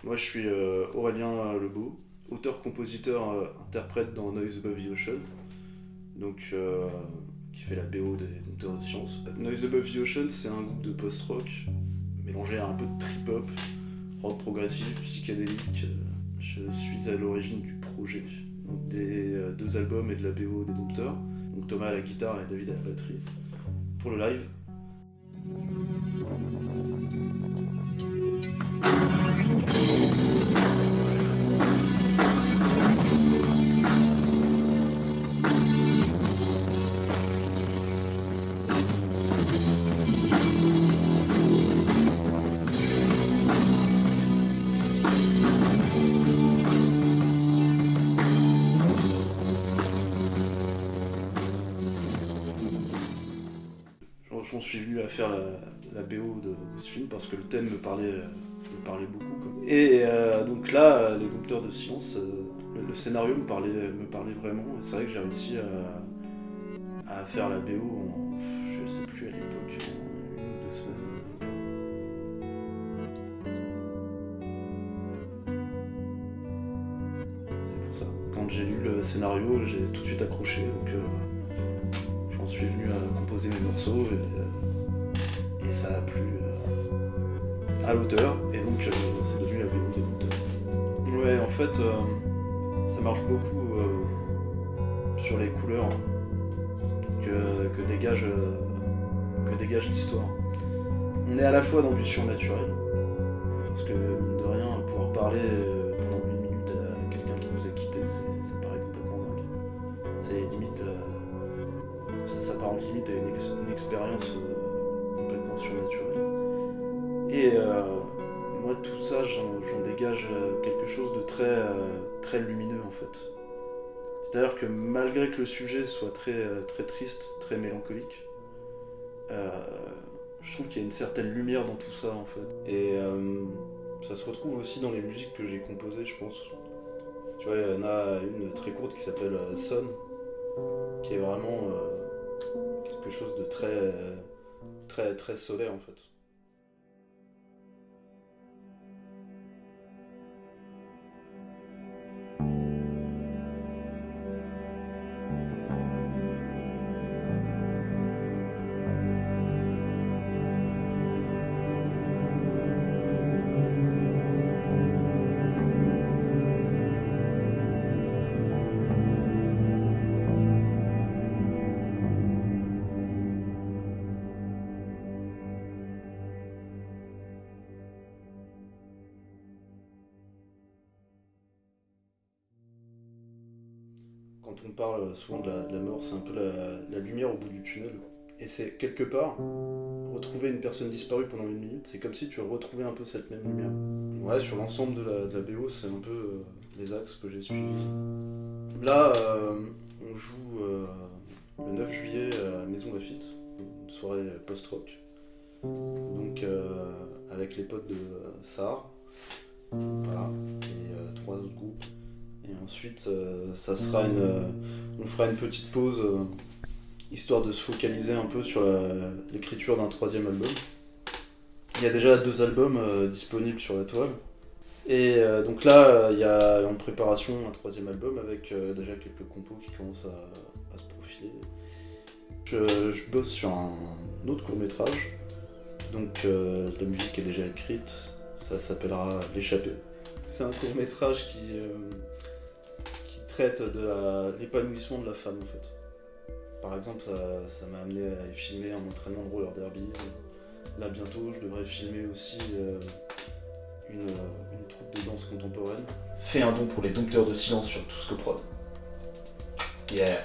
Moi je suis Aurélien Lebeau, auteur-compositeur interprète dans Noise Above the Ocean, donc qui fait la BO des Dompteurs de Science. Noise Above the Ocean, c'est un groupe de post-rock mélangé à un peu de trip-hop, rock progressif, psychédélique. Je suis à l'origine du projet, donc des deux albums et de la BO des Dompteurs. Donc Thomas à la guitare et David à la batterie. Pour le live, j'en suis venu à faire la BO de ce film parce que le thème me parlait beaucoup, quoi. Et donc là, les Dompteurs de Science, le scénario me parlait vraiment. Et c'est vrai que j'ai réussi à faire la BO en, je sais plus à l'époque, en 1 ou 2 semaines. C'est pour ça. Quand j'ai lu le scénario, j'ai tout de suite accroché. Donc j'en suis venu à composer mes morceaux et ça a plu à l'auteur. Et donc c'est devenu la BO des Dompteurs. Ouais, en fait, ça marche beaucoup sur les couleurs que dégage l'histoire. On est à la fois dans du surnaturel, parce que mine de rien, pouvoir parler pendant 1 minute à quelqu'un qui nous a quittés, ça paraît complètement dingue. C'est limite, ça part limite à une expérience complètement surnaturelle. Et moi, tout ça, j'en dégage quelque chose de très lumineux en fait. C'est-à-dire que malgré que le sujet soit très triste, très mélancolique, je trouve qu'il y a une certaine lumière dans tout ça en fait. Et ça se retrouve aussi dans les musiques que j'ai composées, je pense. Tu vois, il y en a une très courte qui s'appelle Son, qui est vraiment quelque chose de très solaire en fait. Quand on parle souvent de la mort, c'est un peu la lumière au bout du tunnel. Et c'est quelque part, retrouver une personne disparue pendant 1 minute, c'est comme si tu retrouvais un peu cette même lumière. Ouais, sur l'ensemble de la BO, c'est un peu les axes que j'ai suivis. Là, on joue le 9 juillet à Maison Lafitte, une soirée post-rock. Donc avec les potes de SAR, voilà, et 3 autres groupes. Et ensuite, on fera une petite pause, histoire de se focaliser un peu sur l'écriture d'un 3e album. Il y a déjà 2 albums disponibles sur la toile. Et donc là, il y a en préparation un 3e album avec déjà quelques compos qui commencent à se profiler. Je bosse sur un autre court-métrage, donc la musique est déjà écrite, ça s'appellera L'échappée. C'est un court-métrage qui traite de l'épanouissement de la femme en fait. Par exemple, ça m'a amené à filmer un entraînement de roller derby. Là bientôt, je devrais filmer aussi une troupe de danse contemporaine. Fais un don pour les Dompteurs de Silence sur Tout ce que prod. Yeah.